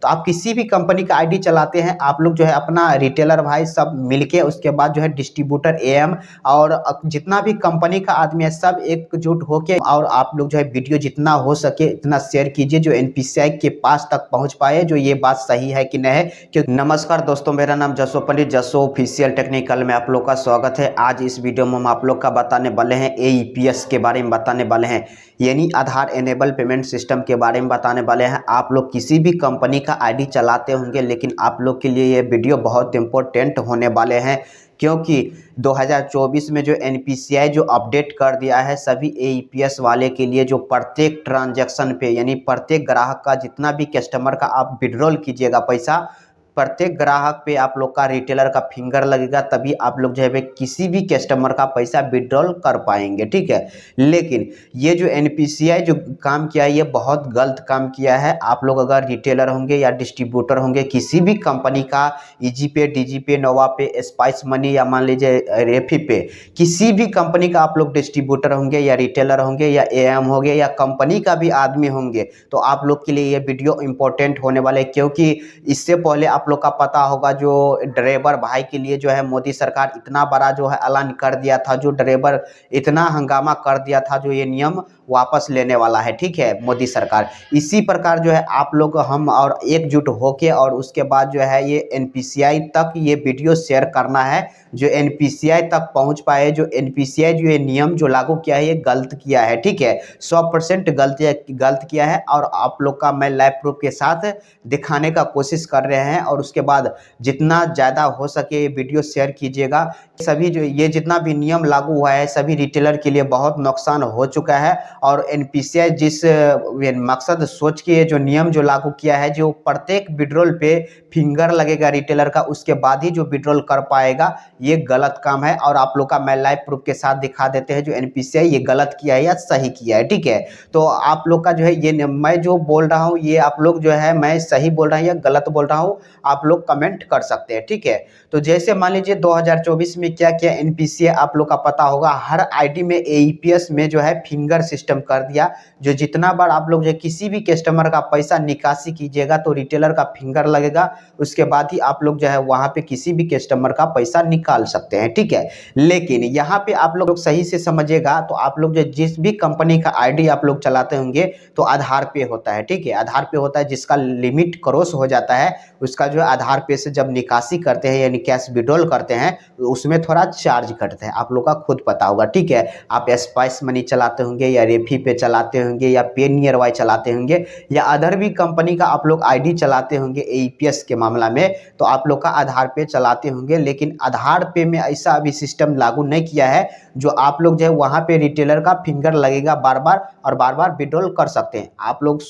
तो आप किसी भी कंपनी का आईडी चलाते हैं, आप लोग जो है अपना रिटेलर भाई सब मिलके उसके बाद जो है डिस्ट्रीब्यूटर एएम और जितना भी कंपनी का आदमी है सब एकजुट होके और आप लोग जो है वीडियो जितना हो सके इतना शेयर कीजिए जो एनपीसीआई के पास तक पहुंच पाए, जो ये बात सही है कि नहीं है। क्योंकि नमस्कार दोस्तों, मेरा नाम जसो पंडित, जसो ऑफिशियल टेक्निकल में आप लोग का स्वागत है। आज इस वीडियो में हम आप लोग का बताने वाले हैं एईपीएस के बारे में बताने वाले हैं, यानी आधार एनेबल पेमेंट सिस्टम के बारे में बताने वाले हैं। आप लोग किसी भी कंपनी का आईडी चलाते होंगे, लेकिन आप लोग के लिए ये वीडियो बहुत इंपॉर्टेंट होने वाले हैं, क्योंकि 2024 में जो एनपीसीआई जो अपडेट कर दिया है सभी एईपीएस वाले के लिए, जो प्रत्येक ट्रांजैक्शन पे यानी प्रत्येक ग्राहक का जितना भी कस्टमर का आप विड्रॉल कीजिएगा पैसा, प्रत्येक ग्राहक पे आप लोग का रिटेलर का फिंगर लगेगा, तभी आप लोग जो है किसी भी कस्टमर का पैसा विड्रॉल कर पाएंगे। ठीक है, लेकिन ये जो एनपीसीआई जो काम किया है ये बहुत गलत काम किया है। आप लोग अगर रिटेलर होंगे या डिस्ट्रीब्यूटर होंगे किसी भी कंपनी का, ईजी पे, डीजी पे, नोवा पे, स्पाइस मनी या मान लीजिए रेफी पे, किसी भी कंपनी का आप लोग डिस्ट्रीब्यूटर होंगे या रिटेलर होंगे या एएम होंगे या कंपनी का भी आदमी होंगे, तो आप लोग के लिए ये वीडियो इंपॉर्टेंट होने वाले, क्योंकि इससे पहले आप लोग का पता होगा जो ड्राइवर भाई के लिए जो है मोदी सरकार इतना बड़ा जो है ऐलान कर दिया था, जो ड्राइवर इतना हंगामा कर दिया था, जो ये नियम वापस लेने वाला है। ठीक है, मोदी सरकार इसी प्रकार जो है आप लोग हम और एकजुट होके और उसके बाद जो है ये एनपीसीआई तक ये वीडियो शेयर करना है, जो एनपीसीआई तक पहुंच पाए। जो एनपीसीआई जो ये नियम जो लागू किया है ये गलत किया है। ठीक है, 100% गलत किया है और आप लोग का मैं लाइव प्रूफ के साथ दिखाने का कोशिश कर रहे हैं, और उसके बाद जितना ज़्यादा हो सके ये वीडियो शेयर कीजिएगा। सभी जो ये जितना भी नियम लागू हुआ है सभी रिटेलर के लिए बहुत नुकसान हो चुका है, और एनपीसीआई जिस मकसद सोच के जो नियम जो लागू किया है, जो प्रत्येक विड्रॉल पे फिंगर लगेगा रिटेलर का, उसके बाद ही जो विड्रॉल कर पाएगा, ये गलत काम है। और आप लोग का मैं लाइव प्रूफ के साथ दिखा देते हैं जो एनपीसीआई ये गलत किया है या सही किया है। ठीक है, तो आप लोग का जो है ये मैं जो बोल रहा हूँ ये आप लोग जो है मैं सही बोल रहा हूँ या गलत बोल रहा हूँ, आप लोग कमेंट कर सकते हैं। ठीक है, तो जैसे मान लीजिए 2024 में क्या किया एनपीसीआई, आप लोग का पता होगा हर आईडी में एईपीएस में जो है फिंगर सिस्टम कर दिया, जो जितना बार आप लोग जो किसी भी कस्टमर का पैसा निकासी कीजिएगा तो रिटेलर का फिंगर लगेगा, उसके बाद ही आप लोग जो है वहां पे किसी भी कस्टमर का पैसा निकाल सकते हैं। ठीक है, लेकिन यहाँ पे आप लोग सही से समझिएगा, तो आप लोग जो जिस भी कंपनी का आईडी आप लोग चलाते होंगे तो आधार पे होता है। ठीक है, आधार पे होता है, जिसका लिमिट क्रॉस हो जाता है उसका जो है आधार पे से जब निकासी करते हैं यानी कैश विड्रॉल करते हैं तो उसमें थोड़ा चार्ज कटते हैं, आप लोग का खुद पता होगा। ठीक है, आप स्पाइस मनी चलाते होंगे या रेफी पे चलाते होंगे या पे नियर वाई चलाते होंगे या अदर भी कंपनी का आप लोग आईडी चलाते होंगे एईपीएस के मामला में, तो आप लोग का आधार पे चलाते होंगे, लेकिन आधार पे में ऐसा अभी सिस्टम लागू नहीं किया है जो आप लोग जो है वहाँ पे रिटेलर का फिंगर लगेगा बार बार और बार बार विड्रॉल कर सकते हैं। आप लोग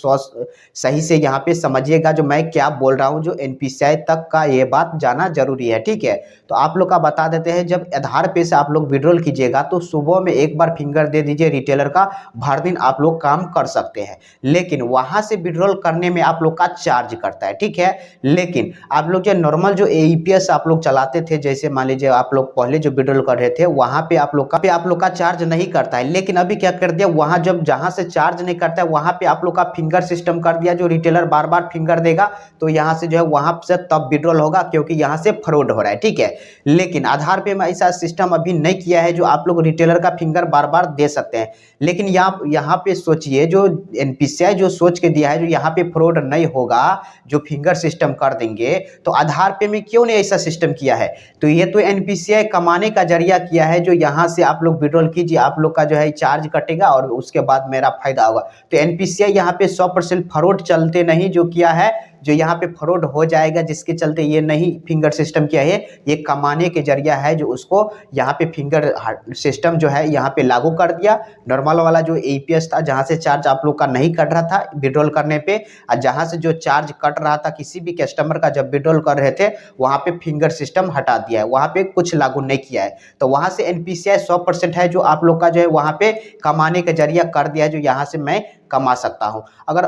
सही से यहाँ पे समझिएगा जो मैं क्या बोल रहा हूँ, जो एनपीसीआई तक का ये बात जाना जरूरी है। ठीक है, तो आप लोग का बता देते हैं, जब आधार पे से आप लोग विड्रॉल कीजिएगा तो सुबह में एक बार फिंगर दे दीजिए रिटेलर का, भर दिन आप लोग काम कर सकते हैं, लेकिन वहां से विड्रॉल करने में आप लोग का चार्ज करता है। ठीक है, लेकिन आप लोग जो नॉर्मल जो एईपीएस आप लोग चलाते थे, जैसे मान लीजिए आप लोग पहले जो विड्रॉल कर रहे थे वहां पे आप लोग का चार्ज नहीं करता है, लेकिन अभी क्या कर दिया, वहां जहां से चार्ज नहीं करता है वहां पे आप लोग का फिंगर सिस्टम कर दिया, जो रिटेलर बार बार फिंगर देगा तो यहाँ से जो है वहां से तब विड्रॉल होगा, क्योंकि यहाँ से फ्रॉड हो रहा है। ठीक है, लेकिन आधार पे में ऐसा सिस्टम अभी नहीं किया है जो आप लोग रिटेलर का फिंगर बार बार दे सकते हैं। लेकिन यहाँ पे सोचिए, जो एनपीसीआई जो सोच के दिया है जो यहाँ पे फ्रॉड नहीं होगा, जो फिंगर सिस्टम कर देंगे, तो आधार पे में क्यों नहीं ऐसा सिस्टम किया है? तो ये तो एनपीसीआई कमाने का जरिया किया है, जो यहाँ से आप लोग विड्रॉल कीजिए, आप लोग का जो है चार्ज कटेगा और उसके बाद मेरा फायदा होगा। तो एनपीसीआई यहाँ पे 100% फ्रॉड चलते नहीं जो किया है, जो यहाँ पे फ्रॉड हो जाएगा जिसके चलते ये नहीं फिंगर सिस्टम किया है, ये कमाने के जरिया है जो उसको यहाँ पे फिंगर सिस्टम जो है यहाँ पे लागू कर दिया। नॉर्मल वाला जो एईपीएस था जहाँ से चार्ज आप लोग का नहीं कट रहा था विड्रॉल करने पे, और जहाँ से जो चार्ज कट रहा था किसी भी कस्टमर का जब विड्रॉल कर रहे थे वहाँ पे फिंगर सिस्टम हटा दिया है, वहाँ पे कुछ लागू नहीं किया है। तो वहाँ से एनपीसीआई 100% है जो आप लोग का जो है वहाँ पे कमाने का जरिया कर दिया है, जो यहाँ से मैं कमा सकता हूँ अगर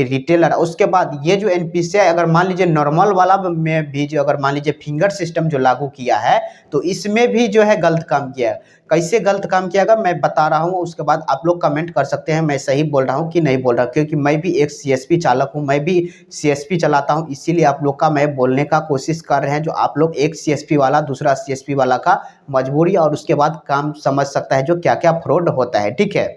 रिटेलर। उसके बाद ये जो एनपीसीआई अगर मान लीजिए नॉर्मल वाला में भी जो अगर मान लीजिए फिंगर सिस्टम जो लागू किया है तो इसमें भी जो है गलत काम किया है। कैसे गलत काम किया गया मैं बता रहा हूँ, उसके बाद आप लोग कमेंट कर सकते हैं मैं सही बोल रहा हूँ कि नहीं बोल रहा, क्योंकि मैं भी एक सीएसपी चालक हूँ, मैं भी सीएसपी चलाता हूँ, इसीलिए आप लोग का मैं बोलने का कोशिश कर रहे हैं जो आप लोग एक सीएसपी वाला दूसरा सीएसपी वाला का मजबूरी और उसके बाद काम समझ सकता है जो क्या क्या फ्रॉड होता है। ठीक है,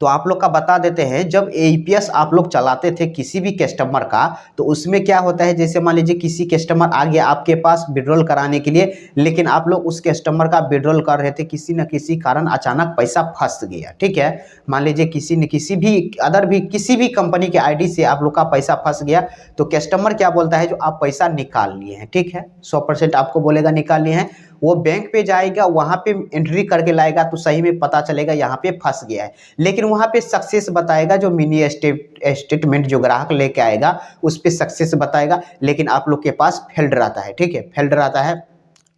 तो आप लोग का बता देते हैं जब एईपीएस आप लोग चलाते थे किसी भी कस्टमर का तो उसमें क्या होता है, जैसे मान लीजिए किसी कस्टमर आ गया आपके पास विड्रॉल कराने के लिए, लेकिन आप लोग उस कस्टमर का विड्रॉल कर रहे थे, किसी न किसी कारण अचानक पैसा फंस गया। ठीक है, मान लीजिए किसी न किसी भी किसी भी कंपनी के आईडी से आप लोग का पैसा फंस गया तो कस्टमर क्या बोलता है जो आप पैसा निकाल लिए हैं, ठीक है 100% आपको बोलेगा निकाल लिए हैं, वो बैंक पे जाएगा वहाँ पे एंट्री करके लाएगा तो सही में पता चलेगा यहाँ पे फंस गया है, लेकिन वहाँ पे सक्सेस बताएगा जो मिनी स्टेटमेंट जो ग्राहक लेके आएगा उस पे सक्सेस बताएगा, लेकिन आप लोग के पास फेल्ड रहता है। ठीक है, फेल्ड रहता है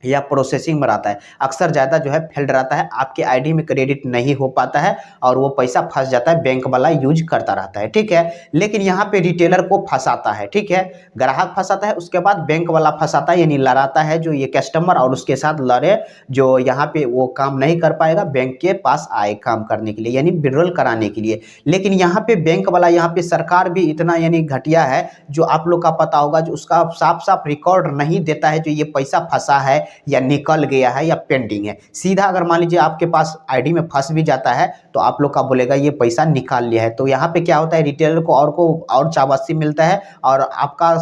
या प्रोसेसिंग में रहता है, अक्सर ज़्यादा जो है फेल्ड रहता है, आपके आईडी में क्रेडिट नहीं हो पाता है और वो पैसा फंस जाता है, बैंक वाला यूज करता रहता है। ठीक है, लेकिन यहाँ पे रिटेलर को फंसाता है। ठीक है, ग्राहक फंसाता है, उसके बाद बैंक वाला फंसाता है, यानी लड़ाता है जो ये कस्टमर और उसके साथ लड़े जो यहाँ पे वो काम नहीं कर पाएगा, बैंक के पास आए काम करने के लिए यानी विड्रॉल कराने के लिए। लेकिन यहाँ पे बैंक वाला यहाँ पे सरकार भी इतना यानी घटिया है जो आप लोग का पता होगा जो उसका साफ साफ रिकॉर्ड नहीं देता है जो ये पैसा फंसा है या निकल गया है या पेंडिंग है। सीधा अगर मान लीजिए आपके पास आईडी में फंस भी जाता है तो आप लोग का बोलेगा ये पैसा निकाल लिया है, तो यहाँ पे क्या होता है रिटेलर को और चाबासी मिलता है और आपका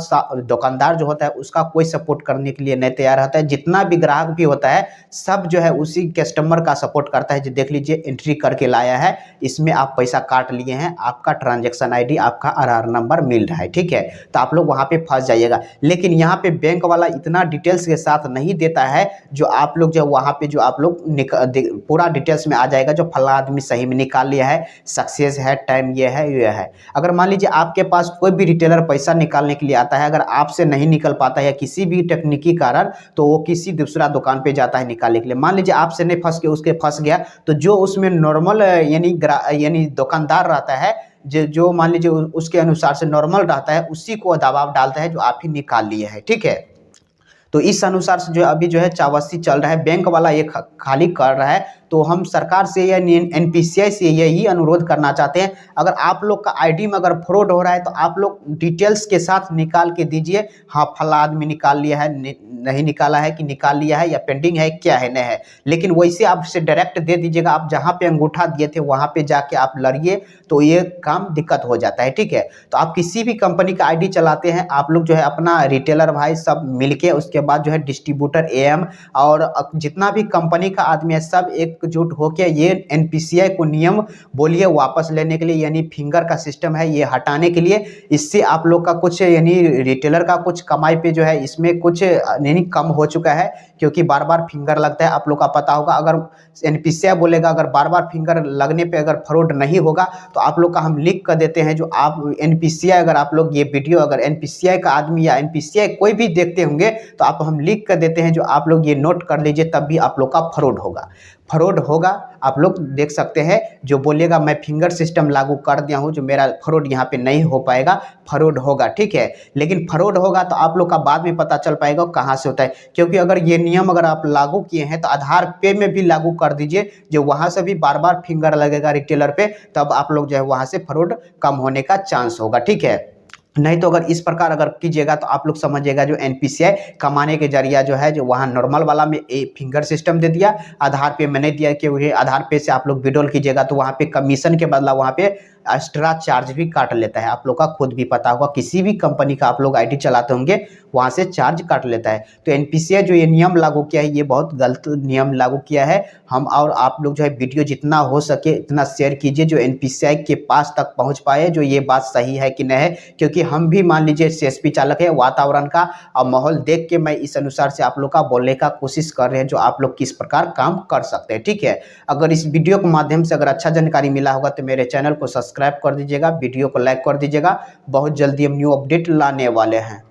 दुकानदार जो होता है उसका कोई सपोर्ट करने के लिए नहीं तैयार होता है। जितना भी ग्राहक भी होता है सब जो है उसी कस्टमर का सपोर्ट करता है जो देख लीजिए एंट्री करके लाया है, इसमें आप पैसा काट लिए हैं, आपका ट्रांजेक्शन आईडी आपका आधार नंबर मिल रहा है। ठीक है, तो आप लोग वहाँ पे फंस जाइएगा। लेकिन यहाँ पे बैंक वाला इतना डिटेल्स के साथ नहीं देता है जो आप लोग जो वहाँ पे जो आप लोग पूरा डिटेल्स में आ जाएगा जो फला आदमी सही में निकाल लिया है, सक्सेस है, टाइम ये है। अगर मान लीजिए आपके पास कोई भी रिटेलर पैसा निकालने के लिए आता है, अगर आपसे नहीं निकल पाता है या किसी भी तकनीकी कारण तो वो किसी दूसरा दुकान पे जाता है निकालने के लिए, मान लीजिए आपसे नहीं फंस के उसके फंस गया तो जो उसमें नॉर्मल यानी दुकानदार रहता है जो मान लीजिए उसके अनुसार से नॉर्मल रहता है उसी को दबाव डालता है जो आप ही निकाल लिए हैं। ठीक है, तो इस अनुसार से जो अभी जो है चावसी चल रहा है, बैंक वाला ये खाली कर रहा है। तो हम सरकार से या एनपीसीआई से यही अनुरोध करना चाहते हैं, अगर आप लोग का आईडी में अगर फ्रॉड हो रहा है तो आप लोग डिटेल्स के साथ निकाल के दीजिए, हाँ फला आदमी निकाल लिया है, नहीं निकाला है कि निकाल लिया है या पेंडिंग है क्या है नहीं है, लेकिन वैसे आपसे डायरेक्ट दे दीजिएगा। आप जहाँ पे अंगूठा दिए थे वहाँ पे जाके आप लड़िए तो ये काम दिक्कत हो जाता है। ठीक है, तो आप किसी भी कंपनी का आईडी चलाते हैं आप लोग जो है अपना रिटेलर भाई सब मिलके उसके बाद जो है डिस्ट्रीब्यूटर एएम और जितना भी कंपनी का आदमी है सब एकजुट होकर ये एनपीसीआई को नियम बोलिए वापस लेने के लिए, यानी फिंगर का सिस्टम है ये हटाने के लिए। इससे आप लोग का कुछ यानी रिटेलर का कुछ कमाई पे जो है इसमें कुछ यानी कम हो चुका है, क्योंकि बार बार फिंगर लगता है। आप लोग का पता होगा अगर एनपीसीआई बोलेगा अगर बार बार फिंगर लगने पे अगर फ्रॉड नहीं होगा तो आप लोग का हम लिख कर देते हैं जो आप एनपीसीआई अगर आप लोग ये वीडियो अगर एनपीसीआई का आदमी या एनपीसीआई कोई भी देखते होंगे तो आप हम लिख कर देते हैं जो आप लोग ये नोट कर लीजिए, तब भी आप लोग का फ्रॉड होगा। आप लोग देख सकते हैं जो बोलेगा मैं फिंगर सिस्टम लागू कर दिया हूं जो मेरा फ्रॉड यहाँ पे नहीं हो पाएगा, फ्रॉड होगा। ठीक है, लेकिन फ्रॉड होगा तो आप लोग का बाद में पता चल पाएगा कहाँ से होता है, क्योंकि अगर ये नियम अगर आप लागू किए हैं तो आधार पे में भी लागू कर दीजिए, जो वहाँ से भी बार बार फिंगर लगेगा रिटेलर पे, तब आप लोग जो है वहाँ से फ्रॉड कम होने का चांस होगा। ठीक है, नहीं तो अगर इस प्रकार अगर कीजिएगा तो आप लोग समझिएगा जो एनपीसीआई कमाने के जरिया जो है जो वहाँ नॉर्मल वाला में फिंगर सिस्टम दे दिया, आधार पे मैंने दिया कि वही आधार पे से आप लोग विड्रॉल कीजिएगा तो वहाँ पे कमीशन के बदला वहाँ पे एक्स्ट्रा चार्ज भी काट लेता है। आप लोग का खुद भी पता होगा किसी भी कंपनी का आप लोग आईडी चलाते होंगे वहाँ से चार्ज काट लेता है। तो एनपीसीआई जो ये नियम लागू किया है ये बहुत गलत नियम लागू किया है। हम और आप लोग जो है वीडियो जितना हो सके इतना शेयर कीजिए जो एनपीसीआई के पास तक पहुँच पाए जो ये बात सही है कि नहीं है, क्योंकि हम भी मान लीजिए सीएसपी चालक है, वातावरण का और माहौल देख के मैं इस अनुसार से आप लोग का बोलने का कोशिश कर रहे हैं जो आप लोग किस प्रकार काम कर सकते हैं। ठीक है, अगर इस वीडियो के माध्यम से अगर अच्छा जानकारी मिला होगा तो मेरे चैनल को सब्सक्राइब कर दीजिएगा, वीडियो को लाइक कर दीजिएगा। बहुत जल्दी हम न्यू अपडेट लाने वाले हैं।